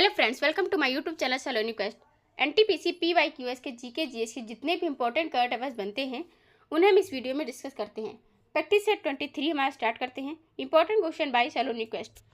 Hello friends, welcome to my YouTube channel Saloni quest. NTPC PYQs के GK GS के जितने भी इंपॉर्टेंट करंट अफेयर्स बनते हैं उन्हें हम इस वीडियो में डिस्कस करते हैं। प्रैक्टिस सेट 23 हमारा स्टार्ट करते हैं। Important question by Saloni quest.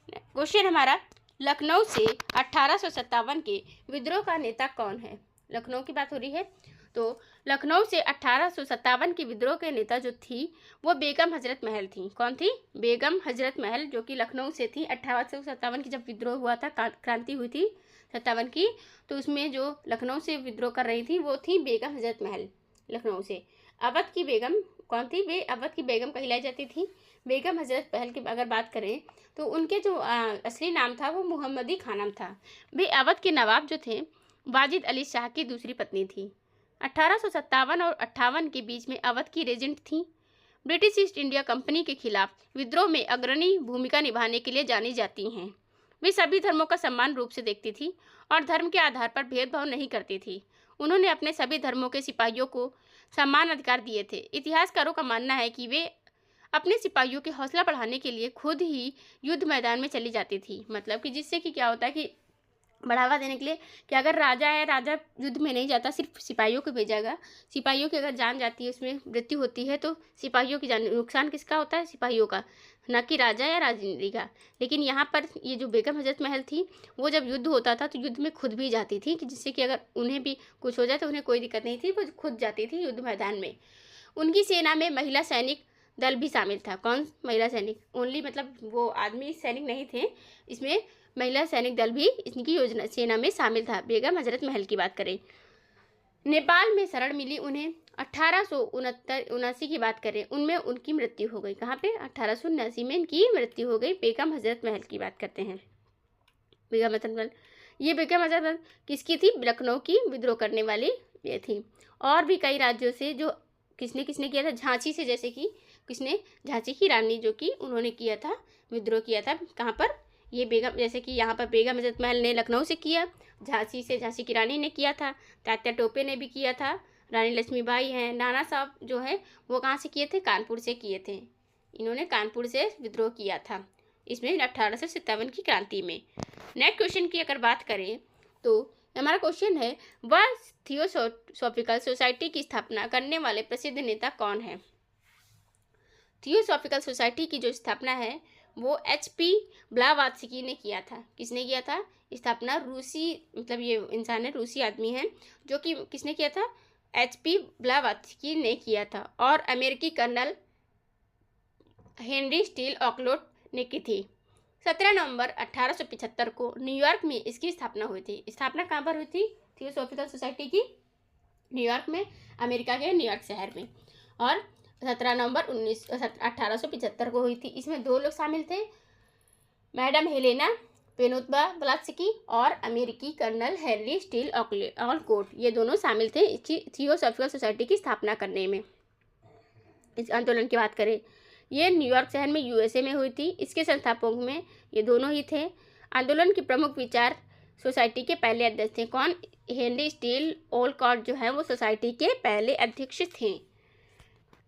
Question हमारा, लखनऊ से 1857 के विद्रोह का नेता कौन है। लखनऊ की बात हो रही है, तो लखनऊ से 1857 की विद्रोह के नेता जो थी वो बेगम हजरत महल थी। कौन थी? बेगम हजरत महल, जो कि लखनऊ से थी। 1857 की जब विद्रोह हुआ था, क्रांति हुई थी 57 की, तो उसमें जो लखनऊ से विद्रोह कर रही थी वो थी बेगम हजरत महल लखनऊ से। अवध की बेगम कौन थी? वे अवध की बेगम कहलाई जाती थी। बेगम हजरत महल की अगर बात करें तो उनके जो असली नाम था वो मुहम्मदी खानम था। वे अवध के नवाब जो थे वाजिद अली शाह की दूसरी पत्नी थी। 1857 और 58 के बीच में अवध की रेजेंट थी। ब्रिटिश ईस्ट इंडिया कंपनी के खिलाफ विद्रोह में अग्रणी भूमिका निभाने के लिए जानी जाती हैं। वे सभी धर्मों का समान रूप से देखती थी और धर्म के आधार पर भेदभाव नहीं करती थी। उन्होंने अपने सभी धर्मों के सिपाहियों को समान अधिकार दिए थे। इतिहासकारों का मानना है कि वे अपने सिपाहियों की हौसला बढ़ाने के लिए खुद ही युद्ध मैदान में चली जाती थी। मतलब कि जिससे कि क्या होता है कि बढ़ावा देने के लिए कि अगर राजा है, राजा युद्ध में नहीं जाता, सिर्फ सिपाहियों को भेजेगा। सिपाहियों की अगर जान जाती है, उसमें मृत्यु होती है, तो सिपाहियों की जान, नुकसान किसका होता है? सिपाहियों का, ना कि राजा या राजनीति का। लेकिन यहाँ पर ये जो बेगम हजरत महल थी वो जब युद्ध होता था तो युद्ध में खुद भी जाती थी, कि जिससे कि अगर उन्हें भी कुछ हो जाए तो उन्हें कोई दिक्कत नहीं थी, वो खुद जाती थी युद्ध मैदान में। उनकी सेना में महिला सैनिक दल भी शामिल था। कौन? महिला सैनिक ओनली, मतलब वो आदमी सैनिक नहीं थे, इसमें महिला सैनिक दल भी इनकी योजना सेना में शामिल था। बेगम हजरत महल की बात करें, नेपाल में शरण मिली उन्हें 1879 की बात करें, उनमें उनकी मृत्यु हो गई। कहाँ पे? 1879 में इनकी मृत्यु हो गई। बेगम हजरत महल की बात करते हैं। बेगम हजरत महल, ये बेगम हजरत महल किसकी थी? लखनऊ की विद्रोह करने वाली ये थी। और भी कई राज्यों से जो किसने किसने किया था? झांसी से, जैसे कि किसने? झांसी की रानी, जो कि उन्होंने किया था, विद्रोह किया था। कहाँ पर? ये बेगम, जैसे कि यहाँ पर बेगम हजरत महल ने लखनऊ से किया, झांसी से झांसी की रानी ने किया था, तात्या टोपे ने भी किया था, रानी लक्ष्मीबाई हैं, नाना साहब जो है वो कहाँ से किए थे? कानपुर से किए थे। इन्होंने कानपुर से विद्रोह किया था इसमें 1857 की क्रांति में। नेक्स्ट क्वेश्चन की अगर बात करें तो हमारा क्वेश्चन है, वह थियोसॉफिकल सोसाइटी की स्थापना करने वाले प्रसिद्ध नेता कौन है? थियोसॉफिकल सोसाइटी की जो स्थापना है वो HP ब्लावात्स्की ने किया था। किसने किया था स्थापना? रूसी, मतलब ये इंसान है, रूसी आदमी है, जो कि किसने किया था? HP ब्लावात्स्की ने किया था। और अमेरिकी कर्नल हेनरी स्टील ऑकलोट ने की थी। 17 नवंबर 1875 को न्यूयॉर्क में इसकी स्थापना हुई थी। स्थापना कहाँ पर हुई थी थियोसॉफिकल सोसाइटी की? न्यूयॉर्क में, अमेरिका के न्यूयॉर्क शहर में। और 17 नवंबर 1875 को हुई थी। इसमें दो लोग शामिल थे, मैडम हेलेना पेनोत्बा ब्लात्स्की और अमेरिकी कर्नल हेनरी स्टील ऑलकोट। ये दोनों शामिल थे इसकी थियोसॉफिकल सोसाइटी की स्थापना करने में। इस आंदोलन की बात करें, ये न्यूयॉर्क शहर में USA में हुई थी। इसके संस्थापकों में ये दोनों ही थे। आंदोलन के प्रमुख विचार सोसाइटी के पहले अध्यक्ष थे। कौन? हेनरी स्टील ऑलकॉट जो है वो सोसाइटी के पहले अध्यक्ष थे।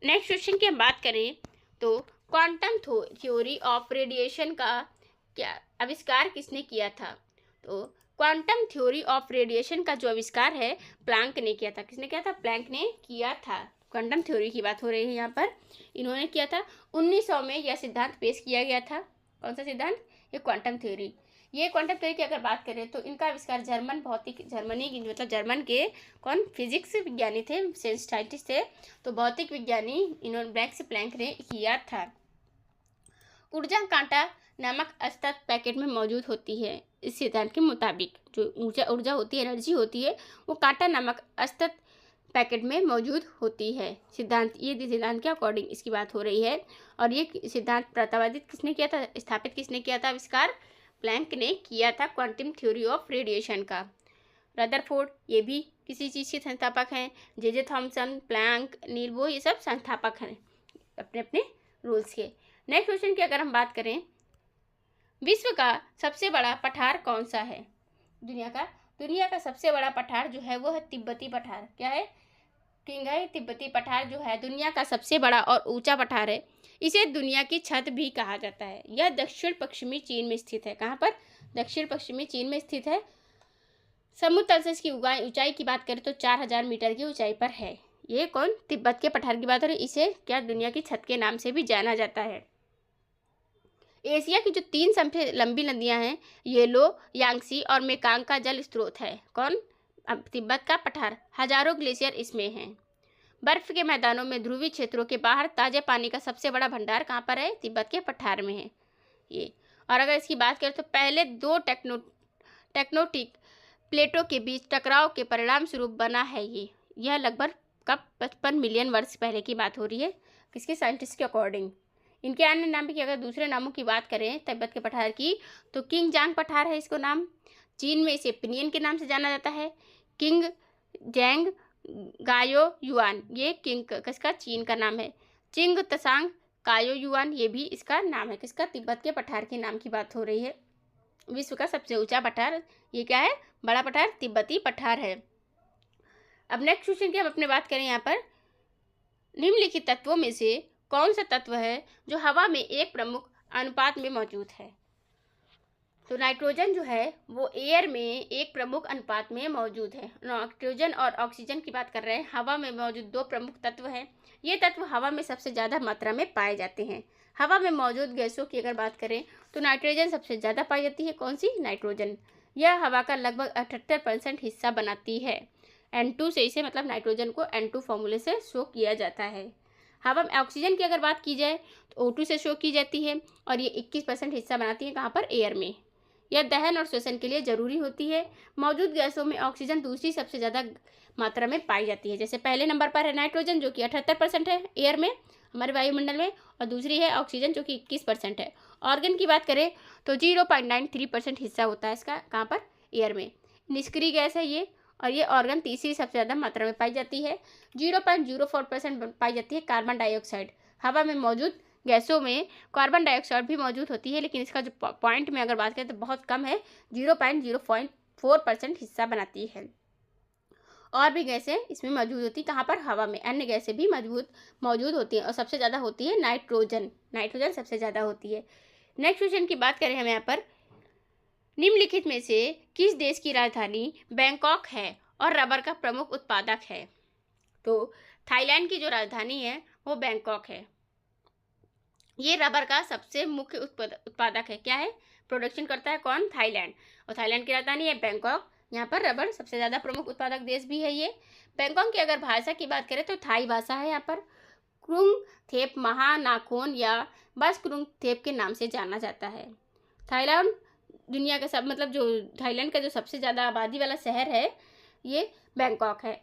नेक्स्ट क्वेश्चन की हम बात करें तो क्वांटम थ्योरी ऑफ रेडिएशन का क्या आविष्कार किसने किया था? तो क्वांटम थ्योरी ऑफ रेडिएशन का जो आविष्कार है प्लैंक ने किया था। किसने किया था? प्लैंक ने किया था। क्वांटम थ्योरी की बात हो रही है यहाँ पर, इन्होंने किया था। 1900 में यह सिद्धांत पेश किया गया था। कौन सा सिद्धांत? ये क्वांटम थ्योरी। ये क्वांटम थ्योरी की अगर बात करें तो इनका आविष्कार जर्मन के कौन? फिजिक्स विज्ञानी थे, साइंटिस्ट थे, तो भौतिक विज्ञानी इन्होंने प्लैंक ने किया था। ऊर्जा कांटा नामक असतत पैकेट में मौजूद होती है। इस सिद्धांत के मुताबिक जो ऊर्जा होती है, एनर्जी होती है, वो कांटा नामक असतत पैकेट में मौजूद होती है। ये सिद्धांत के अकॉर्डिंग इसकी बात हो रही है। और ये सिद्धांत प्रतिपादित किसने किया था? स्थापित किसने किया था? आविष्कार प्लैंक ने किया था क्वांटम थ्योरी ऑफ रेडिएशन का। रदरफोर्ड ये भी किसी चीज़ के संस्थापक हैं। J Thomson, Planck, Niels Bohr, ये सब संस्थापक हैं अपने अपने रूल्स के। नेक्स्ट क्वेश्चन की अगर हम बात करें, विश्व का सबसे बड़ा पठार कौन सा है? दुनिया का सबसे बड़ा पठार जो है वो है तिब्बती पठार। क्या है? किंगहाई तिब्बती पठार जो है दुनिया का सबसे बड़ा और ऊंचा पठार है। इसे दुनिया की छत भी कहा जाता है। यह दक्षिण पश्चिमी चीन में स्थित है। कहाँ पर? दक्षिण पश्चिमी चीन में स्थित है। समुद्र तल से इसकी ऊंचाई की बात करें तो 4000 मीटर की ऊंचाई पर है। ये कौन? तिब्बत के पठार की बात हो रही है। इसे क्या दुनिया की छत के नाम से भी जाना जाता है। एशिया की जो 3 सबसे लंबी नदियां हैं, येलो, यांगसी और मेकांग का जल स्रोत है। कौन? अब तिब्बत का पठार। हजारों ग्लेशियर इसमें हैं। बर्फ के मैदानों में ध्रुवीय क्षेत्रों के बाहर ताजे पानी का सबसे बड़ा भंडार कहाँ पर है? तिब्बत के पठार में है ये। और अगर इसकी बात करें तो पहले 2 टेक्टोनिक प्लेटों के बीच टकराव के परिणाम स्वरूप बना है ये। यह लगभग कब 55 मिलियन वर्ष पहले की बात हो रही है, किसके? साइंटिस्ट के अकॉर्डिंग। इनके अन्य नाम भी, अगर दूसरे नामों की बात करें तिब्बत के पठार की, तो किंग जांग पठार है इसको नाम। चीन में इसे पिनियन के नाम से जाना जाता है। किंग जैंग गायो युआन, ये किंग किसका? चीन का नाम है। चिंग तसांग कायो युआन, ये भी इसका नाम है। किसका? तिब्बत के पठार के नाम की बात हो रही है। विश्व का सबसे ऊंचा पठार ये क्या है? बड़ा पठार तिब्बती पठार है। अब नेक्स्ट क्वेश्चन की हम अपने बात करें यहाँ पर, निम्नलिखित तत्वों में से कौन सा तत्व है जो हवा में एक प्रमुख अनुपात में मौजूद है? तो नाइट्रोजन जो है वो एयर में एक प्रमुख अनुपात में मौजूद है। नाइट्रोजन और ऑक्सीजन की बात कर रहे हैं। हवा में मौजूद 2 प्रमुख तत्व हैं। ये तत्व हवा में सबसे ज़्यादा मात्रा में पाए जाते हैं। हवा में मौजूद गैसों की अगर बात करें तो नाइट्रोजन सबसे ज़्यादा पाई जाती है। कौन सी? नाइट्रोजन। यह हवा का लगभग 78% हिस्सा बनाती है। N2 से इसे, मतलब नाइट्रोजन को N2 फॉर्मूले से शो किया जाता है। हवा में ऑक्सीजन की अगर बात की जाए तो O2 से शो की जाती है और ये 21% हिस्सा बनाती है। कहाँ पर? एयर में। यह दहन और श्वसन के लिए जरूरी होती है। मौजूद गैसों में ऑक्सीजन दूसरी सबसे ज़्यादा मात्रा में पाई जाती है। जैसे पहले नंबर पर है नाइट्रोजन जो कि 78% है एयर में, हमारे वायुमंडल में, और दूसरी है ऑक्सीजन जो कि 21% है। ऑर्गन की बात करें तो 0.93% हिस्सा होता है इसका। कहाँ पर? एयर में। निष्क्रिय गैस है ये, और ये ऑर्गन तीसरी सबसे ज़्यादा मात्रा में पाई जाती है। 0.04% पाई जाती है कार्बन डाइऑक्साइड। हवा में मौजूद गैसों में कार्बन डाइऑक्साइड भी मौजूद होती है, लेकिन इसका जो पॉइंट में अगर बात करें तो बहुत कम है, 0.04% हिस्सा बनाती है। और भी गैसें इसमें मौजूद होती है। कहाँ पर? हवा में। अन्य गैसें भी मौजूद होती हैं और सबसे ज़्यादा होती है नाइट्रोजन। नाइट्रोजन सबसे ज़्यादा होती है। नेक्स्ट क्वेश्चन की बात करें हम यहाँ पर, निम्नलिखित में से किस देश की राजधानी बैंकॉक है और रबर का प्रमुख उत्पादक है? तो थाईलैंड की जो राजधानी है वो बैंकॉक है। ये रबर का सबसे मुख्य उत्पादक है। क्या है? प्रोडक्शन करता है कौन? थाईलैंड। और थाईलैंड की राजधानी है बैंकॉक। यहाँ पर रबर सबसे ज़्यादा प्रमुख उत्पादक देश भी है ये। बैंकॉक की अगर भाषा की बात करें तो थाई भाषा है। यहाँ पर क्रुंग थेप महानाखोन या बस क्रुंग थेप के नाम से जाना जाता है। थाईलैंड दुनिया का सब, मतलब जो थाईलैंड का जो सबसे ज़्यादा आबादी वाला शहर है ये बैंकॉक है।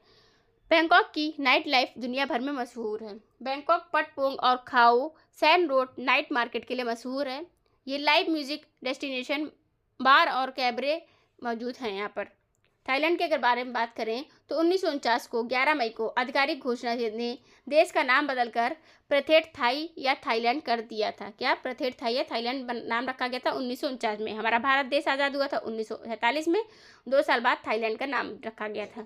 बैंकॉक की नाइट लाइफ दुनिया भर में मशहूर है। बैंकॉक पटपोंग और खाओ सैन रोड नाइट मार्केट के लिए मशहूर है। ये लाइव म्यूजिक डेस्टिनेशन, बार और कैबरे मौजूद हैं यहाँ पर। थाईलैंड के अगर बारे में बात करें तो 1949 को 11 मई को आधिकारिक घोषणा ने देश का नाम बदलकर प्रथेट थाई या थाईलैंड कर दिया था। क्या? प्रथेट थाई या थाईलैंड नाम रखा गया था 1949 में। हमारा भारत देश आज़ाद हुआ था 1947 में। 2 साल बाद थाईलैंड का नाम रखा गया था।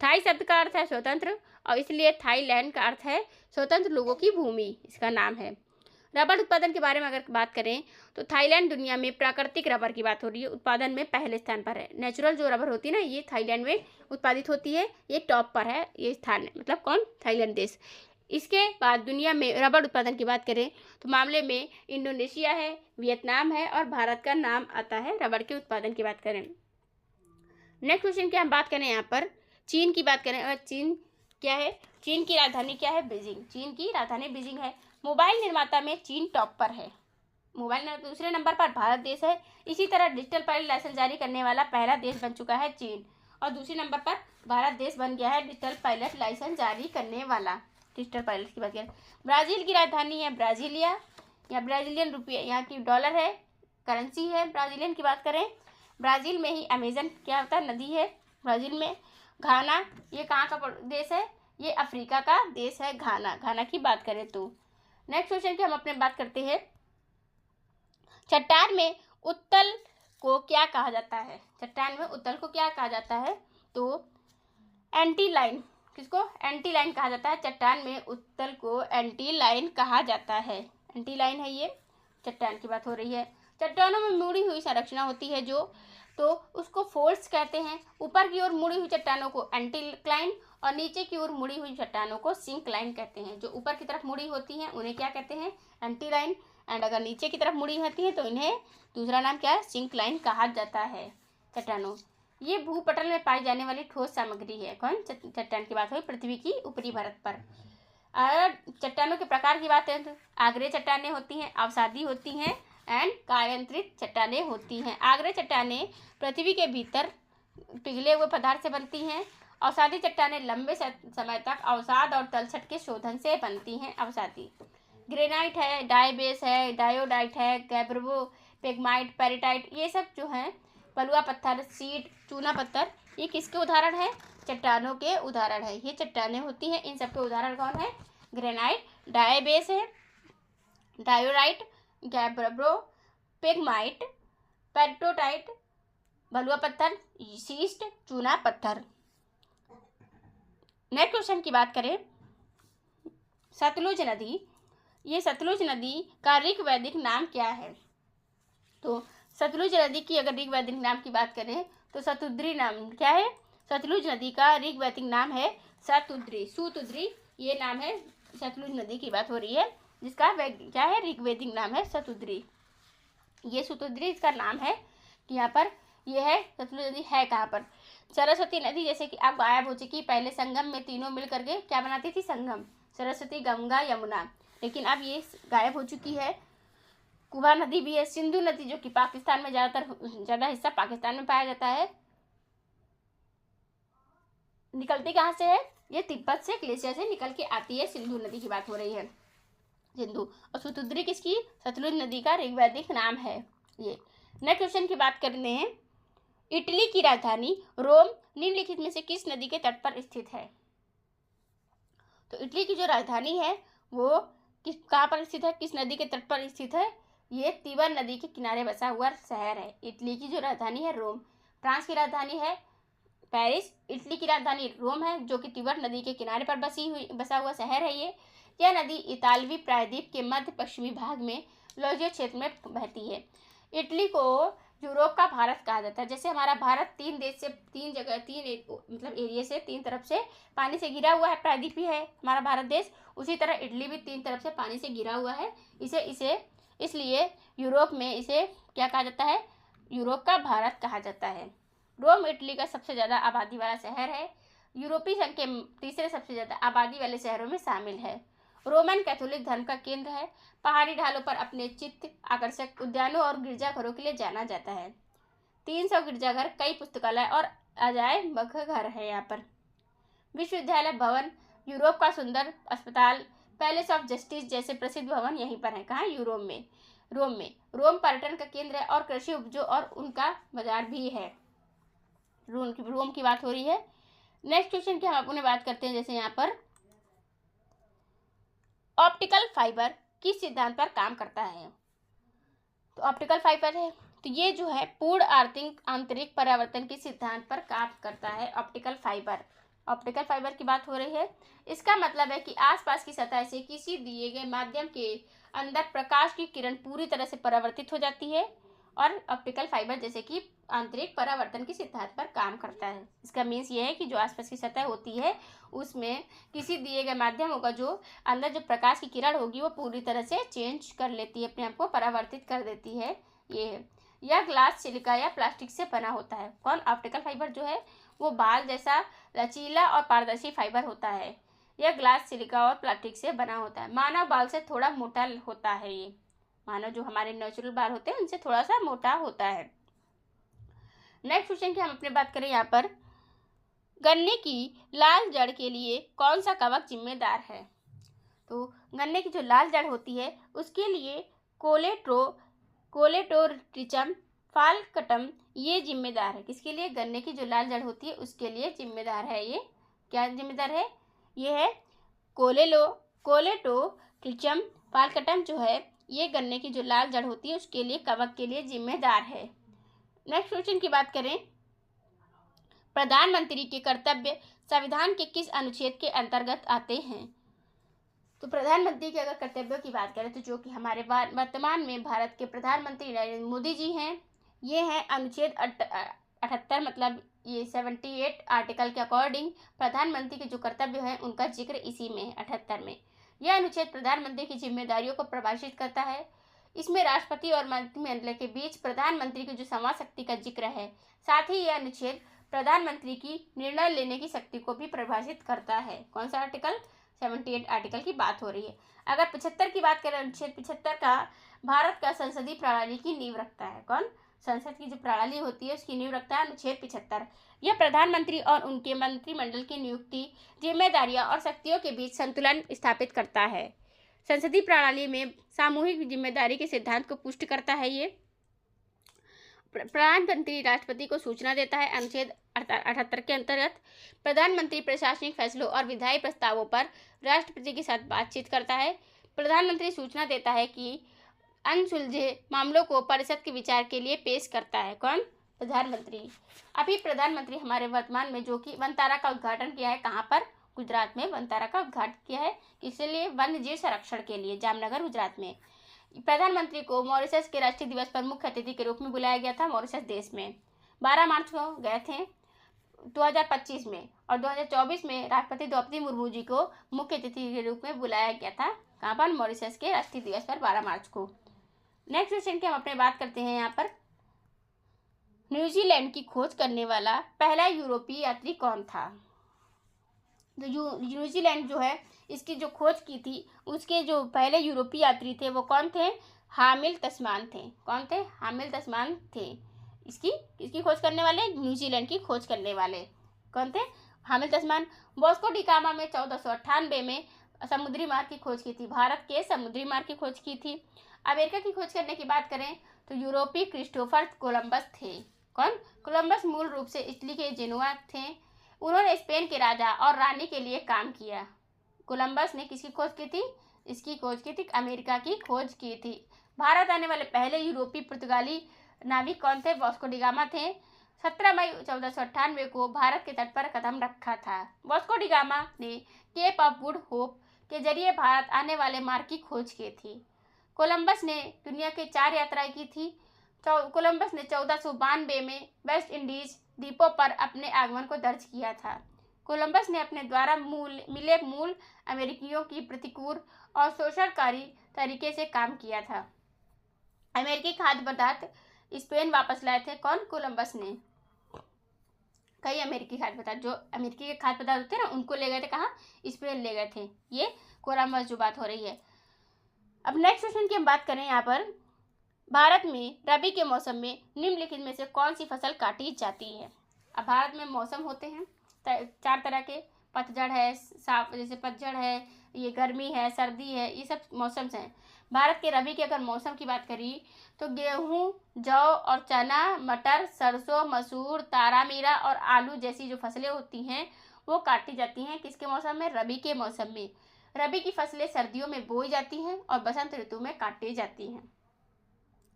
थाई शब्द का अर्थ है स्वतंत्र, और इसलिए थाईलैंड का अर्थ है स्वतंत्र लोगों की भूमि, इसका नाम है। रबर उत्पादन के बारे में अगर बात करें तो थाईलैंड दुनिया में प्राकृतिक रबर की बात हो रही है, उत्पादन में पहले स्थान पर है। नेचुरल जो रबर होती है ना, ये थाईलैंड में उत्पादित होती है, ये टॉप पर है ये स्थान, मतलब कौन? थाईलैंड देश। इसके बाद दुनिया में रबर उत्पादन की बात करें तो मामले में इंडोनेशिया है, वियतनाम है और भारत का नाम आता है रबर के उत्पादन की बात करें। नेक्स्ट क्वेश्चन की हम बात करें यहाँ पर, चीन की बात करें। अगर चीन क्या है? चीन की राजधानी क्या है? बीजिंग। चीन की राजधानी बीजिंग है। मोबाइल निर्माता में चीन टॉप पर है। मोबाइल दूसरे नंबर पर भारत देश है। इसी तरह डिजिटल पायलट लाइसेंस जारी करने वाला पहला देश बन चुका है चीन, और दूसरे नंबर पर भारत देश बन गया है डिजिटल पायलट लाइसेंस जारी करने वाला। डिजिटल पायलट की बात करें, ब्राज़ील की राजधानी है ब्राज़ीलिया या ब्राज़ीलियन रुपये, यहाँ की डॉलर है, करेंसी है ब्राज़ीलियन की बात करें। ब्राज़ील में ही अमेजन क्या होता है? नदी है ब्राज़ील में। घाना, ये कहाँ का देश है? ये अफ्रीका का देश है घाना। घाना की बात करें तो नेक्स्ट क्वेश्चन की हम अपने बात करते हैं, चट्टान में उत्तल को क्या कहा जाता है? चट्टान में उत्तल को क्या कहा जाता है? तो एंटीलाइन। किसको? एंटी लाइन कहा जाता है। चट्टान में उत्तल को एंटी लाइन कहा जाता है। एंटी लाइन है ये, चट्टान की बात हो रही है। चट्टानों में मुड़ी हुई संरचना होती है जो, तो उसको फोल्ड्स कहते हैं। ऊपर की ओर मुड़ी हुई चट्टानों को एंटीक्लाइन और नीचे की ओर मुड़ी हुई चट्टानों को सिंक्लाइन कहते हैं। जो ऊपर की तरफ मुड़ी होती हैं उन्हें क्या कहते हैं? एंटीलाइन। एंड अगर नीचे की तरफ मुड़ी होती है तो इन्हें दूसरा नाम क्या है? सिंक्लाइन कहा जाता है चट्टानों। ये भूपटल में पाई जाने वाली ठोस सामग्री है। कौन? चट्टान की बात हुई पृथ्वी की ऊपरी परत पर। अगर चट्टानों के प्रकार की बात करें तो आग्नेय चट्टानें होती हैं, अवसादी होती हैं एंड कायांतरित चट्टानें होती हैं। आग्नेय चट्टानें पृथ्वी के भीतर पिघले हुए पदार्थ से बनती हैं। अवसादी चट्टानें लंबे समय तक अवसाद और तलछट के शोधन से बनती हैं। अवसादी ग्रेनाइट है, डायबेस है, डायोडाइट है, गैब्रो, पेगमाइट, पेरिटाइट, ये सब जो हैं बलुआ पत्थर, सीट, चूना पत्थर, ये किसके उदाहरण है? चट्टानों के उदाहरण है। ये चट्टानें होती हैं, इन सब के उदाहरण कौन है? ग्रेनाइट, डायबेस है, डायोडाइट, गैब्रो, पेगमाइट, पेरिटाइट, बलुआ पत्थर, सीस्ट, चूना पत्थर। नेक्स्ट क्वेश्चन की बात करें, सतलुज नदी। ये सतलुज नदी का ऋग्वैदिक नाम क्या है? तो सतलुज नदी की अगर ऋग्वैदिक नाम की बात करें तो सतुद्री नाम क्या है? सतलुज नदी का ऋग्वैदिक नाम है सतुद्री, सुतुद्री, ये नाम है। सतलुज नदी की बात हो रही है जिसका क्या है? ऋग्वैदिक नाम है सतुद्री। ये सतुद्री इसका नाम है कि यहाँ पर ये है। सतलुज नदी है कहाँ पर? सरस्वती नदी जैसे कि अब गायब हो चुकी, पहले संगम में तीनों मिल करके क्या बनाती थी? संगम, सरस्वती, गंगा, यमुना, लेकिन अब ये गायब हो चुकी है। कुबा नदी भी है। सिंधु नदी जो कि पाकिस्तान में ज़्यादा हिस्सा पाकिस्तान में पाया जाता है, निकलती कहाँ से है? ये तिब्बत से ग्लेशियर से निकल के आती है। सिंधु नदी की बात हो रही है, सिंधु। और सतुद्री किसकी? सतलुज नदी का ऋग्वैदिक नाम है ये। नेक्स्ट क्वेश्चन की बात करते हैं, इटली की राजधानी रोम निम्नलिखित में से किस नदी के तट पर स्थित है? तो इटली की जो राजधानी है वो कहाँ पर स्थित है? किस नदी के तट पर स्थित है? ये तिबर नदी के किनारे बसा हुआ शहर है। इटली की जो राजधानी है रोम। फ्रांस की राजधानी है पेरिस। इटली की राजधानी रोम है जो कि तिबर नदी के किनारे पर बसा हुआ शहर है ये। यह नदी इतालवी प्रायद्वीप के मध्य पश्चिमी भाग में लोजियो क्षेत्र में बहती है। इटली को यूरोप का भारत कहा जाता है। जैसे हमारा भारत तीन एरिया से, तीन तरफ से पानी से घिरा हुआ है, प्रायद्वीपीय है हमारा भारत देश, उसी तरह इटली भी तीन तरफ से पानी से घिरा हुआ है। इसलिए यूरोप में इसे क्या कहा जाता है? यूरोप का भारत कहा जाता है। रोम इटली का सबसे ज़्यादा आबादी वाला शहर है। यूरोपीय संघ के तीसरे सबसे ज़्यादा आबादी वाले शहरों में शामिल है। रोमन कैथोलिक धर्म का केंद्र है। पहाड़ी ढालों पर अपने चित्त आकर्षक उद्यानों और गिरजाघरों के लिए जाना जाता है। 300 गिरजाघर, कई पुस्तकालय और अजायब घर है यहाँ पर। विश्वविद्यालय भवन, यूरोप का सुंदर अस्पताल, पैलेस ऑफ जस्टिस जैसे प्रसिद्ध भवन यहीं पर है। कहाँ? यूरोप में, रोम में। रोम पर्यटन का केंद्र है और कृषि उपजों और उनका बाजार भी है। रोम की बात हो रही है। नेक्स्ट क्वेश्चन की हम अपने बात करते हैं, जैसे यहाँ पर ऑप्टिकल फाइबर किस सिद्धांत पर काम करता है? तो ऑप्टिकल फाइबर है तो ये जो है पूर्ण आंतरिक परावर्तन के सिद्धांत पर काम करता है। ऑप्टिकल फाइबर की बात हो रही है। इसका मतलब है कि आसपास की सतह से किसी दिए गए माध्यम के अंदर प्रकाश की किरण पूरी तरह से परावर्तित हो जाती है और ऑप्टिकल फाइबर जैसे कि आंतरिक परावर्तन के सिद्धांत पर काम करता है। इसका मीन्स ये है कि जो आसपास की सतह होती है उसमें किसी दिए गए माध्यम होगा, जो अंदर जो प्रकाश की किरण होगी वो पूरी तरह से चेंज कर लेती है, अपने आप को परावर्तित कर देती है। ये है, यह ग्लास, सिलिका या प्लास्टिक से बना होता है। कौन? ऑप्टिकल फाइबर जो है वो बाल जैसा लचीला और पारदर्शी फाइबर होता है। यह ग्लास, सिलिका और प्लास्टिक से बना होता है। मानव बाल से थोड़ा मोटा होता है। ये मानव जो हमारे नेचुरल बाल होते हैं उनसे थोड़ा सा मोटा होता है। नेक्स्ट क्वेश्चन की हम अपने बात करें यहाँ पर, गन्ने की लाल जड़ के लिए कौन सा कवक जिम्मेदार है? तो गन्ने की जो लाल जड़ होती है उसके लिए कोलेटोट्रिचम फाल्कटम ये जिम्मेदार है। किसके लिए? गन्ने की जो लाल जड़ होती है उसके लिए जिम्मेदार है। ये क्या जिम्मेदार है? ये है कोलेटोट्रिचम फाल्कटम जो है ये गन्ने की जो लाल जड़ होती है उसके लिए, कवक के लिए जिम्मेदार है। नेक्स्ट क्वेश्चन की बात करें, प्रधानमंत्री के कर्तव्य संविधान के किस अनुच्छेद के अंतर्गत आते हैं? तो प्रधानमंत्री के अगर कर्तव्यों की बात करें तो जो कि हमारे वर्तमान में भारत के प्रधानमंत्री नरेंद्र मोदी जी हैं, ये हैं अनुच्छेद 78, मतलब ये 78 आर्टिकल के अकॉर्डिंग प्रधानमंत्री के जो कर्तव्य हैं उनका जिक्र इसी में है, 78 में। यह अनुच्छेद प्रधानमंत्री की जिम्मेदारियों को परिभाषित करता है। इसमें राष्ट्रपति और मंत्रिमंडल के बीच प्रधानमंत्री की जो संवाद शक्ति का जिक्र है। साथ ही यह अनुच्छेद प्रधानमंत्री की निर्णय लेने की शक्ति को भी परिभाषित करता है। कौन सा आर्टिकल? 78 आर्टिकल की बात हो रही है। अगर 75 की बात करें, अनुच्छेद 75 का भारत का संसदीय प्रणाली की नींव रखता है। कौन? संसद की जो प्रणाली होती है उसकी नींव रखता है अनुच्छेद 75। यह प्रधानमंत्री और उनके मंत्रिमंडल की नियुक्ति, जिम्मेदारियां और शक्तियों के बीच संतुलन स्थापित करता है। संसदीय प्रणाली में सामूहिक जिम्मेदारी के सिद्धांत को पुष्ट करता है। ये प्रधानमंत्री राष्ट्रपति को सूचना देता है। अनुच्छेद 78 के अंतर्गत प्रधानमंत्री प्रशासनिक फैसलों और विधायी प्रस्तावों पर राष्ट्रपति के साथ बातचीत करता है। प्रधानमंत्री सूचना देता है कि अनसुलझे मामलों को परिषद के विचार के लिए पेश करता है। कौन? प्रधानमंत्री। अभी प्रधानमंत्री हमारे वर्तमान में जो कि वनतारा का उद्घाटन किया है, कहाँ पर? गुजरात में वनतारा का उद्घाटन किया है। इसलिए वन्य जीव संरक्षण के लिए जामनगर गुजरात में। प्रधानमंत्री को मॉरिशस के राष्ट्रीय दिवस पर मुख्य अतिथि के रूप में बुलाया गया था। मॉरिशस देश में 12 मार्च को गए थे 2025 में, और 2024 में राष्ट्रपति द्रौपदी मुर्मू जी को मुख्य अतिथि के रूप में बुलाया गया था। कहाँ पर? मॉरिशस के राष्ट्रीय दिवस पर 12 मार्च को। नेक्स्ट क्वेश्चन की हम अपने बात करते हैं। यहाँ पर न्यूजीलैंड की खोज करने वाला पहला यूरोपीय यात्री कौन था? तो न्यूजीलैंड जो है इसकी जो खोज की थी, उसके जो पहले यूरोपीय यात्री थे वो कौन थे? हामिल तस्मान थे। कौन थे? हामिल तस्मान थे। इसकी खोज करने वाले, न्यूजीलैंड की खोज करने वाले कौन थे? हामिल तस्मान। वास्को डी गामा में 1498 में समुद्री मार्ग की खोज की थी। भारत के समुद्री मार्ग की खोज की थी। अमेरिका की खोज करने की बात करें तो यूरोपीय क्रिस्टोफर कोलंबस थे। कौन? कोलंबस मूल रूप से इटली के जेनुआ थे। उन्होंने स्पेन के राजा और रानी के लिए काम किया। कोलंबस ने किसकी खोज की थी? इसकी खोज की थी, अमेरिका की खोज की थी। भारत आने वाले पहले यूरोपीय पुर्तगाली नाविक कौन थे? वास्को डी गामा थे। 17 मई 1498 को भारत के तट पर कदम रखा था। वास्को डी गामा ने केप ऑफ गुड होप के जरिए भारत आने वाले मार्ग की खोज की थी। कोलंबस ने दुनिया के 4 यात्राएं की थी। कोलंबस ने 1492 में वेस्ट इंडीज द्वीपों पर अपने आगमन को दर्ज किया था। कोलंबस ने अपने द्वारा मिले मूल अमेरिकियों की प्रतिकूल और शोषणकारी तरीके से काम किया था। अमेरिकी खाद्य पदार्थ स्पेन वापस लाए थे। कौन? कोलंबस ने। कई अमेरिकी खाद्य पदार्थ, जो अमेरिकी के खाद्य पदार्थ होते हैं ना, उनको ले गए थे। कहाँ? स्पेन ले गए थे। ये कोलंबस जो बात हो रही है। अब नेक्स्ट क्वेश्चन की हम बात करें। यहाँ पर भारत में रबी के मौसम में निम्नलिखित में से कौन सी फसल काटी जाती है? अब भारत में मौसम होते हैं 4 तरह के। पतझड़ है, साफ जैसे पतझड़ है, ये गर्मी है, सर्दी है, ये सब मौसम हैं। भारत के रबी के अगर मौसम की बात करी तो गेहूं, जौ और चना, मटर, सरसों, मसूर, तारामीरा और आलू जैसी जो फसलें होती हैं वो काटी जाती हैं। किसके मौसम में? रबी के मौसम में। रबी की फसलें सर्दियों में बोई जाती हैं और बसंत ऋतु में काटी जाती हैं।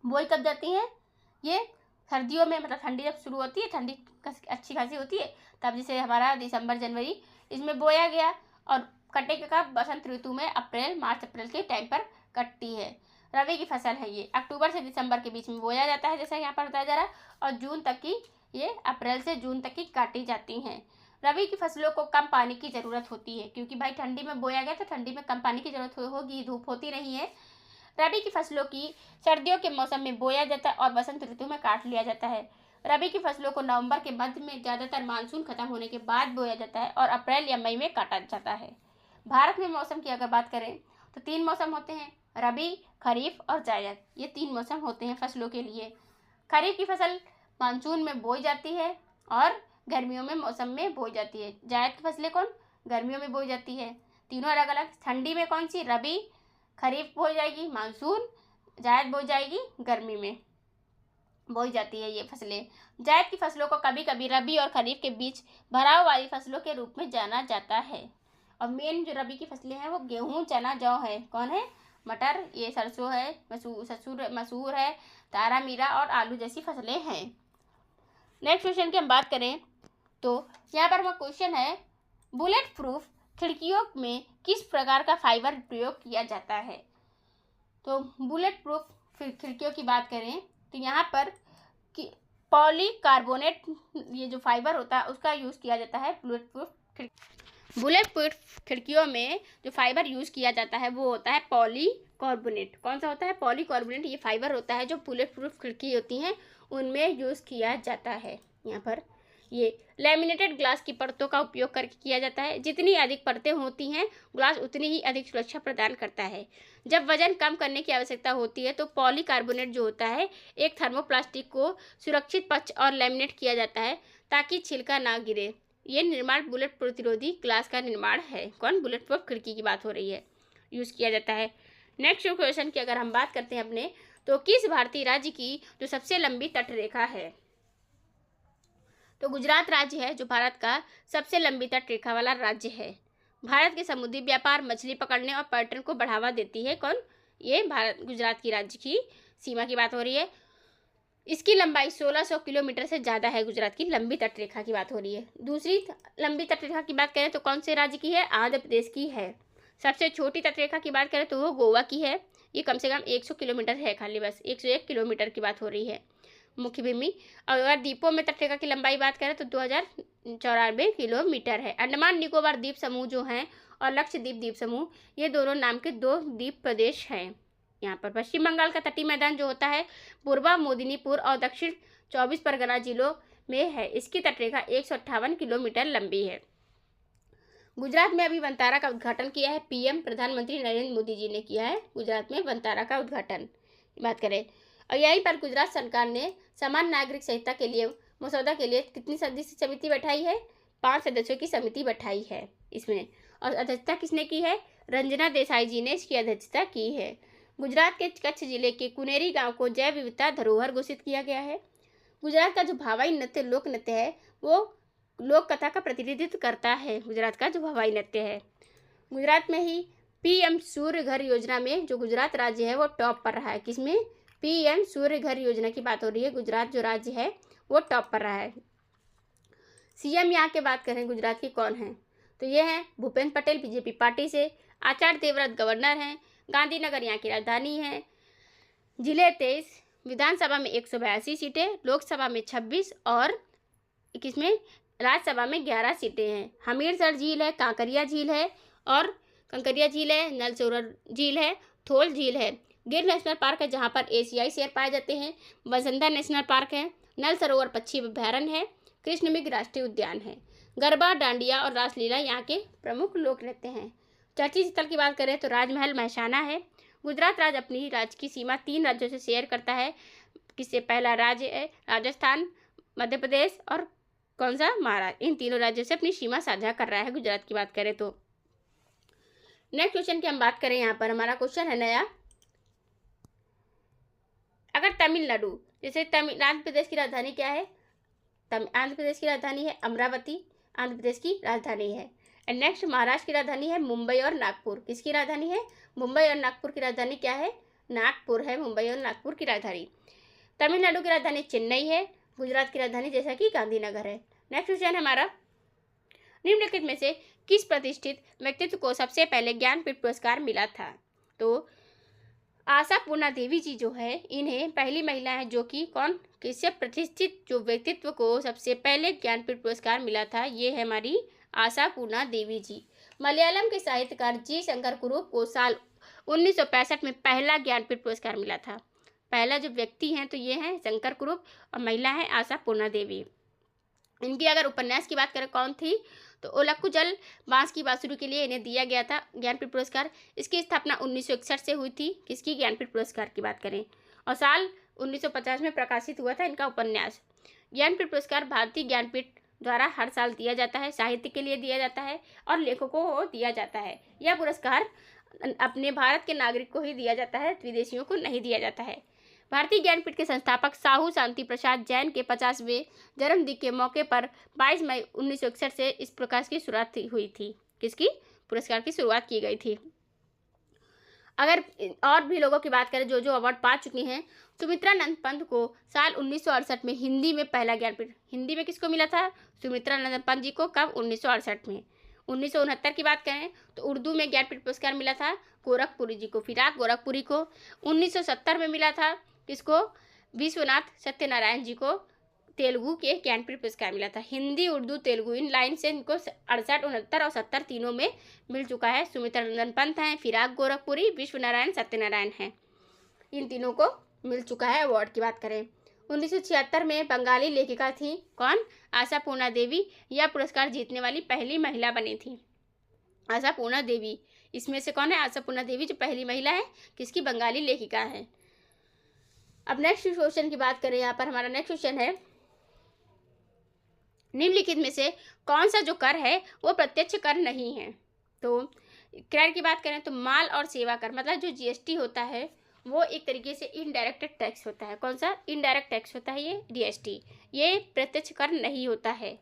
बोई कब जाती हैं? ये सर्दियों में, मतलब ठंडी जब शुरू होती है, ठंडी अच्छी खासी होती है, तब जैसे हमारा दिसंबर जनवरी इसमें बोया गया, और कटेगा कब? बसंत ऋतु में, अप्रैल, मार्च अप्रैल के टाइम पर कटती है। रबी की फसल है ये। अक्टूबर से दिसंबर के बीच में बोया जाता है, जैसा यहाँ पर बताया जा रहा है, और जून तक की, ये अप्रैल से जून तक की काटी जाती हैं। रबी की फसलों को कम पानी की ज़रूरत होती है, क्योंकि भाई ठंडी में बोया गया तो ठंडी में कम पानी की ज़रूरत होगी, धूप होती नहीं है। रबी की फसलों की सर्दियों के मौसम में बोया जाता है और बसंत ऋतु में काट लिया जाता है। रबी की फसलों को नवंबर के मध्य में ज़्यादातर मानसून खत्म होने के बाद बोया जाता है और अप्रैल या मई में काटा जाता है। भारत में मौसम की अगर बात करें तो 3 मौसम होते हैं, रबी, खरीफ और जायद। ये 3 मौसम होते हैं फसलों के लिए। खरीफ की फसल मानसून में बोई जाती है और गर्मियों में मौसम में बोई जाती है। जायद की फसलें कौन? गर्मियों में बोई जाती है। तीनों अलग अलग। ठंडी में कौन सी? रबी, खरीफ बोई जाएगी मानसून, जायद बोई जाएगी गर्मी में बोई जाती है ये फसलें। जायद की फसलों को कभी कभी रबी और खरीफ के बीच भराव वाली फसलों के रूप में जाना जाता है। और मेन जो रबी की फसलें हैं वो गेहूँ, चना, जौ है। कौन है? मटर, ये सरसों है, मसूर है, तारामीरा और आलू जैसी फसलें हैं। नेक्स्ट क्वेश्चन की हम बात करें तो यहाँ पर हमारा क्वेश्चन है, बुलेट प्रूफ खिड़कियों में किस प्रकार का फाइबर प्रयोग किया जाता है? तो बुलेट प्रूफ खिड़कियों की बात करें तो यहाँ पर पॉलीकार्बोनेट ये जो फाइबर होता है उसका यूज़ किया जाता है बुलेट प्रूफ खिड़कियों में जो फाइबर यूज़ किया जाता है वो होता है पॉलीकार्बोनेट। कौन सा होता है? पॉलीकार्बोनेट। ये फाइबर होता है जो बुलेट प्रूफ खिड़की होती हैं उनमें यूज़ किया जाता है। यहाँ पर ये लैमिनेटेड ग्लास की परतों का उपयोग करके किया जाता है। जितनी अधिक परतें होती हैं ग्लास उतनी ही अधिक सुरक्षा प्रदान करता है। जब वजन कम करने की आवश्यकता होती है तो पॉलीकार्बोनेट जो होता है एक थर्मोप्लास्टिक को सुरक्षित पक्ष और लैमिनेट किया जाता है ताकि छिलका ना गिरे। ये निर्माण बुलेट प्रतिरोधी ग्लास का निर्माण है। कौन? बुलेट प्रूफ खिड़की की बात हो रही है, यूज़ किया जाता है। नेक्स्ट क्वेश्चन की अगर हम बात करते हैं अपने, तो किस भारतीय राज्य की जो सबसे लंबी तटरेखा है? तो गुजरात राज्य है जो भारत का सबसे लंबी तटरेखा वाला राज्य है। भारत के समुद्री व्यापार, मछली पकड़ने और पर्यटन को बढ़ावा देती है। कौन? ये भारत गुजरात की राज्य की सीमा की बात हो रही है। इसकी लंबाई 1600 किलोमीटर से ज़्यादा है। गुजरात की लंबी तटरेखा की बात हो रही है। दूसरी लंबी तटरेखा की बात करें तो कौन से राज्य की है? आंध्र प्रदेश की है। सबसे छोटी तटरेखा की बात करें तो वो गोवा की है। ये कम से कम 100 किलोमीटर है, खाली बस 101 किलोमीटर की बात हो रही है मुख्य भूमि। और अगर द्वीपों में तटरेखा की लंबाई बात करें तो 2094 किलोमीटर है। अंडमान निकोबार द्वीप समूह जो हैं और लक्षद्वीप द्वीप समूह, ये दोनों नाम के 2 द्वीप प्रदेश हैं। यहाँ पर पश्चिम बंगाल का तटीय मैदान जो होता है पूर्वा मेदिनीपुर और दक्षिण 24 परगना जिलों में है। इसकी तटरेखा 158 किलोमीटर लंबी है। गुजरात में अभी वनतारा का उद्घाटन किया है पीएम प्रधानमंत्री नरेंद्र मोदी जी ने किया है गुजरात में वनतारा का उद्घाटन। बात करें और यहीं पर गुजरात सरकार ने समान नागरिक संहिता के लिए मसौदा के लिए कितनी सदस्य समिति बैठाई है? 5 सदस्यों की समिति बैठाई है इसमें। और अध्यक्षता किसने की है? रंजना देसाई जी ने इसकी अध्यक्षता की है। गुजरात के कच्छ जिले के कुनेरी गांव को जैव विविधता धरोहर घोषित किया गया है। गुजरात का जो भावाई नृत्य लोक नृत्य है वो लोक कथा का प्रतिनिधित्व करता है। गुजरात का जो भावाई नृत्य है, गुजरात में ही पीएम सूर्य घर योजना में जो गुजरात राज्य है वो टॉप पर रहा है। किसमें? पीएम सूर्य घर योजना की बात हो रही है। गुजरात जो राज्य है वो टॉप पर रहा है। सीएम यहाँ के बात करें गुजरात के कौन है तो ये हैं भूपेंद्र पटेल बीजेपी पार्टी से। आचार्य देवव्रत गवर्नर हैं। गांधीनगर यहाँ की राजधानी है। जिले 23, विधानसभा में 182 सीटें, लोकसभा में 26 और किसमें? राज्यसभा में 11 सीटें हैं। हमीरसर झील है, कांकरिया झील है और कंकरिया झील है, नलसरोवर झील है, थोल झील है। गिर नेशनल पार्क है जहाँ पर एशियाई शेर पाए जाते हैं। बसंता नेशनल पार्क है। नल सरोवर पक्षी अभ्यारण्य है। कृष्णमृग राष्ट्रीय उद्यान है। गरबा, डांडिया और रासलीला यहाँ के प्रमुख लोक नृत्य हैं। चर्चित स्थल की बात करें तो राजमहल महसाना है। गुजरात राज्य अपनी राज्य की सीमा 3 राज्यों से शेयर करता है। किससे? पहला राज्य है राजस्थान, मध्य प्रदेश और कौन सा? महाराष्ट्र। इन तीनों राज्यों से अपनी सीमा साझा कर रहा है गुजरात की बात करें तो। नेक्स्ट क्वेश्चन की हम बात करें, यहाँ पर हमारा क्वेश्चन है नया। अगर तमिलनाडु, जैसे आंध्र प्रदेश की राजधानी क्या है? आंध्र प्रदेश की राजधानी है अमरावती, आंध्र प्रदेश की राजधानी है। एंड नेक्स्ट महाराष्ट्र की राजधानी है मुंबई और नागपुर। किसकी राजधानी है? मुंबई और नागपुर की राजधानी क्या है? नागपुर है मुंबई और नागपुर की राजधानी। तमिलनाडु की राजधानी चेन्नई है। गुजरात की राजधानी जैसा कि गांधीनगर है। नेक्स्ट क्वेश्चन है हमारा, निम्नलिखित में से किस प्रतिष्ठित व्यक्तित्व को सबसे पहले ज्ञानपीठ पुरस्कार मिला था? तो आशापूर्णा देवी जी जो है इन्हें पहली महिला है जो कि कौन? किससे प्रतिष्ठित जो व्यक्तित्व को सबसे पहले ज्ञानपीठ पुरस्कार मिला था, ये है हमारी आशापूर्णा देवी जी। मलयालम के साहित्यकार जी शंकर कुरूप को साल 1965 में पहला ज्ञानपीठ पुरस्कार मिला था। पहला जो व्यक्ति हैं तो ये हैं शंकर कुरूप और महिला है आशापूर्णा देवी। इनकी अगर उपन्यास की बात करें कौन थी तो ओलक्कू जल बांस की बांसुरी के लिए इन्हें दिया गया था ज्ञानपीठ पुरस्कार। इसकी स्थापना 1961 से हुई थी। किसकी? ज्ञानपीठ पुरस्कार की बात करें। और साल 1950 में प्रकाशित हुआ था इनका उपन्यास। ज्ञानपीठ पुरस्कार भारतीय ज्ञानपीठ द्वारा हर साल दिया जाता है। साहित्य के लिए दिया जाता है और लेखकों को दिया जाता है। यह पुरस्कार अपने भारत के नागरिक को ही दिया जाता है, विदेशियों को नहीं दिया जाता है। भारतीय ज्ञानपीठ के संस्थापक साहू शांति प्रसाद जैन के 50वें जन्मदिन के मौके पर 22 मई 1961 से इस पुरस्कार की शुरुआत हुई थी। किसकी? पुरस्कार की शुरुआत की गई थी। अगर और भी लोगों की बात करें जो जो अवार्ड पा चुकी हैं, सुमित्रानंद पंत को साल 1968 में हिंदी में पहला ज्ञानपीठ, हिंदी में किसको मिला था? सुमित्रानंद पंत जी को। कब? 1968 में। 1969 की बात करें तो उर्दू में ज्ञानपीठ पुरस्कार मिला था गोरखपुरी जी को, फिराक गोरखपुरी को। 1970 में मिला था किसको, विश्वनाथ सत्यनारायण जी को तेलुगु के ज्ञानपीठ पुरस्कार मिला था। हिंदी, उर्दू, तेलुगु इन लाइन से इनको 68, 69 और 70 तीनों में मिल चुका है। सुमित्रा नंदन पंत हैं, फिराक गोरखपुरी, विश्वनारायण सत्यनारायण हैं, इन तीनों को मिल चुका है अवार्ड की बात करें। 1976 में बंगाली लेखिका थी कौन, आशापूर्णा देवी। यह पुरस्कार जीतने वाली पहली महिला बनी थी आशापूर्णा देवी। इसमें से कौन है, आशापूर्णा देवी जो पहली महिला है किसकी, बंगाली लेखिका है। अब नेक्स्ट क्वेश्चन की बात करें, यहाँ पर हमारा नेक्स्ट क्वेश्चन है, निम्नलिखित में से कौन सा जो कर है वो प्रत्यक्ष कर नहीं है। तो कर की बात करें तो माल और सेवा कर, मतलब जो जीएसटी होता है वो एक तरीके से इनडायरेक्ट टैक्स होता है। कौन सा, इनडायरेक्ट टैक्स होता है ये जीएसटी, ये प्रत्यक्ष कर नहीं होता है।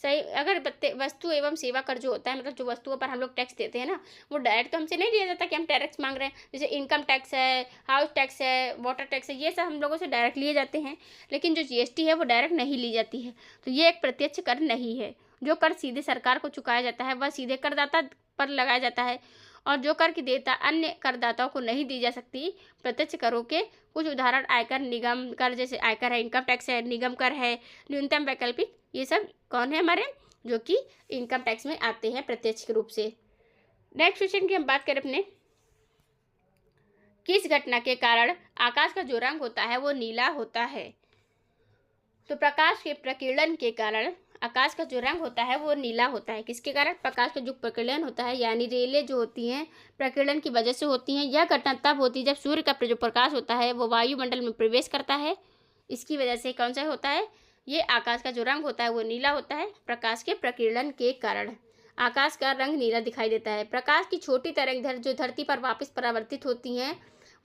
सही, अगर वस्तु एवं सेवा कर जो होता है, मतलब जो वस्तुओं पर हम लोग टैक्स देते हैं ना, वो डायरेक्ट तो हमसे नहीं लिया जाता कि हम टैक्स मांग रहे हैं। जैसे इनकम टैक्स है, हाउस टैक्स है, वाटर टैक्स है, ये सब हम लोगों से डायरेक्ट लिए जाते हैं। लेकिन जो जीएसटी है वो डायरेक्ट नहीं ली जाती है, तो ये एक प्रत्यक्ष कर नहीं है। जो कर सीधे सरकार को चुकाया जाता है वह सीधे करदाता पर लगाया जाता है, और जो कर की देयता अन्य करदाताओं को नहीं दी जा सकती। प्रत्यक्ष करों के कुछ उदाहरण आयकर, निगम कर, जैसे आयकर है, इनकम टैक्स है, निगम कर है, न्यूनतम वैकल्पिक, ये सब कौन है हमारे, जो कि इनकम टैक्स में आते हैं प्रत्यक्ष रूप से। नेक्स्ट क्वेश्चन की हम बात करें अपने, किस घटना के कारण आकाश का जो रंग होता है वो नीला होता है। तो प्रकाश के प्रकीर्णन के कारण आकाश का जो रंग होता है वो नीला होता है। किसके कारण, प्रकाश का जो प्रकीर्णन होता है, यानी रेलें जो होती हैं प्रकीर्णन की वजह से होती हैं। यह घटना तब होती है जब सूर्य का जो प्रकाश होता है वो वायुमंडल में प्रवेश करता है। इसकी वजह से कौन सा होता है, ये आकाश का जो रंग होता है वो नीला होता है, प्रकाश के प्रकीर्णन के कारण आकाश का रंग नीला दिखाई देता है। प्रकाश की छोटी तरंगदैर्घ्य जो धरती पर वापस परावर्तित होती हैं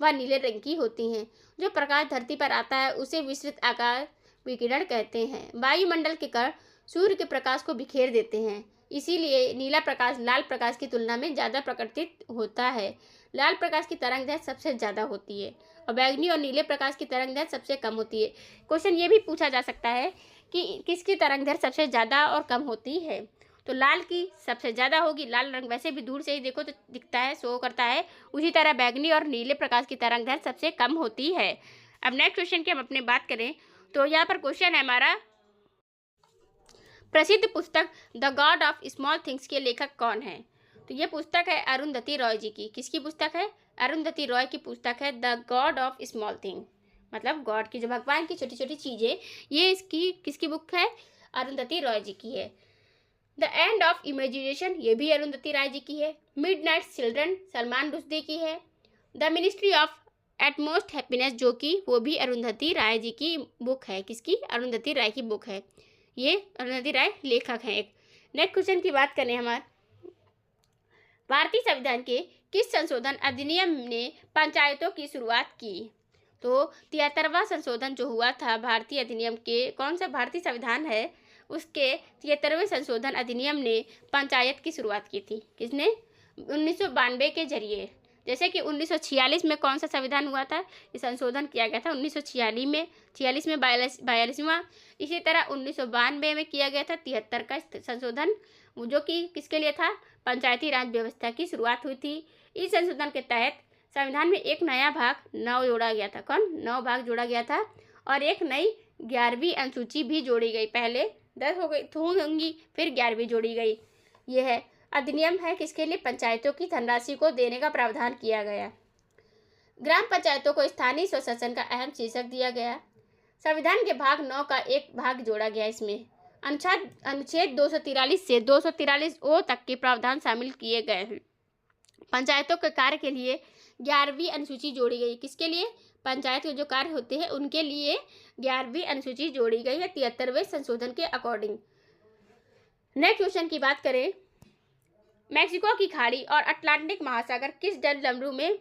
वह नीले रंग की होती हैं। जो प्रकाश धरती पर आता है उसे विस्तृत आकाश विकिरण कहते हैं। वायुमंडल के कण सूर्य के प्रकाश को बिखेर देते हैं, इसीलिए नीला प्रकाश लाल प्रकाश की तुलना में ज़्यादा प्रकटित होता है। लाल प्रकाश की तरंगदैर्घ्य सबसे ज़्यादा होती है और बैंगनी और नीले प्रकाश की तरंगदैर्घ्य सबसे कम होती है। क्वेश्चन ये भी पूछा जा सकता है कि किसकी तरंगदैर्घ्य सबसे ज़्यादा और कम होती है। तो लाल की सबसे ज़्यादा होगी, लाल रंग वैसे भी दूर से ही देखो तो दिखता है, शो करता है। उसी तरह बैंगनी और नीले प्रकाश की तरंगदैर्घ्य सबसे कम होती है। अब नेक्स्ट क्वेश्चन की हम अपनी बात करें तो यहाँ पर क्वेश्चन है हमारा, प्रसिद्ध पुस्तक the God of small things के लेखक कौन है। तो ये पुस्तक है अरुंधति रॉय जी की। किसकी पुस्तक है, अरुंधति रॉय की पुस्तक है the God of small thing, मतलब गॉड की, जो भगवान की छोटी छोटी चीज़ें, ये इसकी किसकी बुक है, अरुंधति रॉय जी की है। द एंड ऑफ इमेजिनेशन, ये भी अरुंधति राय जी की है। मिडनाइट चिल्ड्रन सलमान रुश्दी की है। The ministry of utmost happiness, जो कि वो भी अरुंधति राय जी की बुक है। किसकी, अरुंधति राय की बुक है। ये अरुंधति राय लेखक हैं एक। नेक्स्ट क्वेश्चन की बात करें हमारे, भारतीय संविधान के किस संशोधन अधिनियम ने पंचायतों की शुरुआत की। तो 73वां संशोधन जो हुआ था भारतीय अधिनियम के, कौन सा भारतीय संविधान है उसके 73वें संशोधन अधिनियम ने पंचायत की शुरुआत की थी। किसने, 1992 के जरिए। जैसे कि 1946 में कौन सा संविधान हुआ था, ये संशोधन किया गया था 1946 में, 42वां। इसी तरह 1992 में किया गया था 73 का संशोधन, जो कि किसके लिए था, पंचायती राज व्यवस्था की शुरुआत हुई थी। इस संशोधन के तहत संविधान में एक नया भाग 9 जोड़ा गया था। कौन, 9 भाग जोड़ा गया था, और एक नई 11वीं अनुसूची भी जोड़ी गई। पहले 10 हो गई होंगी, फिर 11वीं जोड़ी गई। यह है अधिनियम है किसके लिए, पंचायतों की धनराशि को देने का प्रावधान किया गया। ग्राम पंचायतों को स्थानीय स्वशासन का अहम शीर्षक दिया गया। संविधान के भाग 9 का एक भाग जोड़ा गया। इसमें अनुच्छेद 243 से 243 तक के प्रावधान शामिल किए गए हैं। पंचायतों के कार्य के लिए 11वीं अनुसूची जोड़ी गई। किसके लिए, पंचायत के जो कार्य होते हैं उनके लिए 11वीं अनुसूची जोड़ी गई है 73वें संशोधन के अकॉर्डिंग। नेक्स्ट क्वेश्चन की बात करें, मैक्सिको की खाड़ी और अटलांटिक महासागर किस जलडमरू में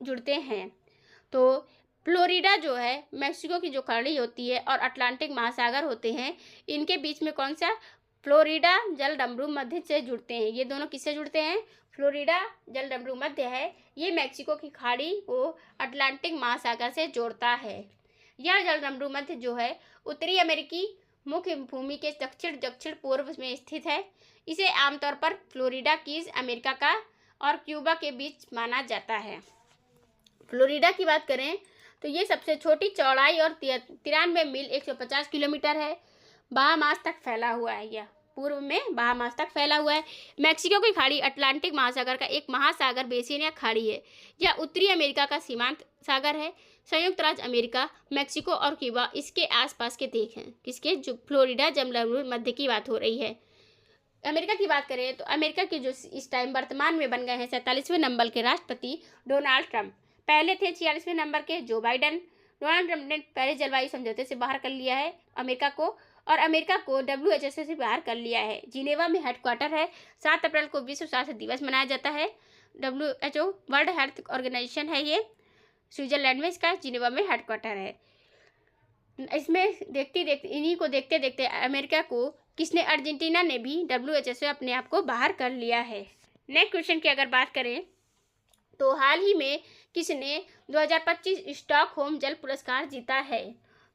जुड़ते हैं। तो फ्लोरिडा जो है, मैक्सिको की जो खाड़ी होती है और अटलांटिक महासागर होते हैं, इनके बीच में कौन सा, फ्लोरिडा जलडमरू मध्य से जुड़ते हैं। ये दोनों किससे जुड़ते हैं, फ्लोरिडा जलडमरू मध्य है, ये मैक्सिको की खाड़ी को अटलांटिक महासागर से जोड़ता है। यह जलडमरू मध्य जो है उत्तरी अमेरिकी मुख्य भूमि के दक्षिण दक्षिण पूर्व में स्थित है। इसे आमतौर पर फ्लोरिडा कीज अमेरिका का और क्यूबा के बीच माना जाता है। फ्लोरिडा की बात करें तो ये सबसे छोटी चौड़ाई और 93 मील 150 किलोमीटर है। बहामास तक फैला हुआ है। यह पूर्व में बहामास तक फैला हुआ है। मैक्सिको की खाड़ी अटलांटिक महासागर का एक महासागर बेसिन या खाड़ी है। यह उत्तरी अमेरिका का सीमांत सागर है। संयुक्त राज्य अमेरिका, मैक्सिको और क्यूबा इसके आसपास के देश हैं। किसके? जो फ्लोरिडा जमलूर मध्य की बात हो रही है। अमेरिका की बात करें तो अमेरिका के जो इस टाइम वर्तमान में बन गए हैं 47वें नंबर के राष्ट्रपति डोनाल्ड ट्रंप। पहले थे 46वें नंबर के जो बाइडन। डोनाल्ड ट्रंप ने पेरिस जलवायु समझौते से बाहर कर लिया है अमेरिका को, और अमेरिका को WHO से बाहर कर लिया है। जिनेवा में हेडक्वार्टर है। 7 अप्रैल को विश्व स्वास्थ्य दिवस मनाया जाता है। WHO वर्ल्ड हेल्थ ऑर्गेनाइजेशन है ये। स्विट्जरलैंड में इसका जिनेवा में हेडक्वार्टर है। इसमें इन्हीं को देखते देखते अमेरिका को किसने, अर्जेंटीना ने भी WHO से अपने आप को बाहर कर लिया है। नेक्स्ट क्वेश्चन की अगर बात करें तो हाल ही में किसने 2025 स्टॉकहोम जल पुरस्कार जीता है?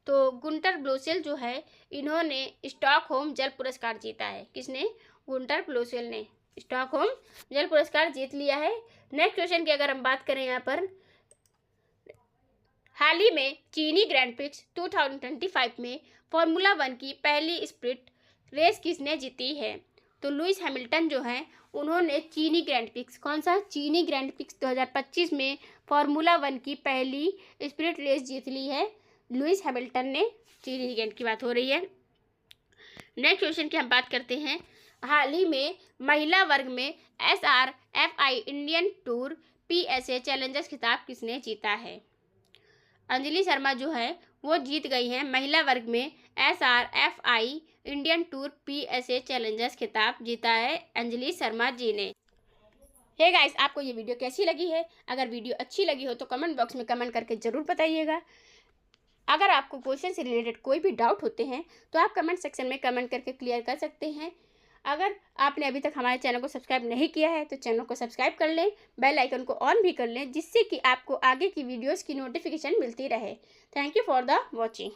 तो गुंटर ब्लोसेल जो है, इन्होंने स्टॉकहोम जल पुरस्कार जीता है। किसने? गुंटर ब्लोसेल ने स्टॉकहोम जल पुरस्कार जीत लिया है। नेक्स्ट क्वेश्चन की अगर हम बात करें यहाँ पर, हाल ही में चीनी ग्रैंड प्रिक्स 2025 में फार्मूला 1 की पहली स्प्रिंट रेस किसने जीती है? तो लुइस हैमिल्टन जो है, उन्होंने चीनी ग्रैंड प्रिक्स, कौन सा? चीनी ग्रैंड प्रिक्स 2025 में फार्मूला 1 की पहली स्प्रिंट रेस जीत ली है। लुइस हैमिल्टन ने, चीनी ग्रैंड की बात हो रही है। नेक्स्ट क्वेश्चन की हम बात करते हैं, हाल ही में महिला वर्ग में SRFI Indian tour PSA Challengers खिताब किसने जीता है? अंजलि शर्मा जो है वो जीत गई हैं। महिला वर्ग में SRFI Indian tour PSA Challengers खिताब जीता है अंजलि शर्मा जी ने। हे गाइस, आपको ये वीडियो कैसी लगी है? अगर वीडियो अच्छी लगी हो तो कमेंट बॉक्स में कमेंट करके ज़रूर बताइएगा। अगर आपको क्वेश्चन से रिलेटेड कोई भी डाउट होते हैं तो आप कमेंट सेक्शन में कमेंट करके क्लियर कर सकते हैं। अगर आपने अभी तक हमारे चैनल को सब्सक्राइब नहीं किया है तो चैनल को सब्सक्राइब कर लें, बेल आइकन को ऑन भी कर लें, जिससे कि आपको आगे की वीडियोस की नोटिफिकेशन मिलती रहे। Thank you for the watching.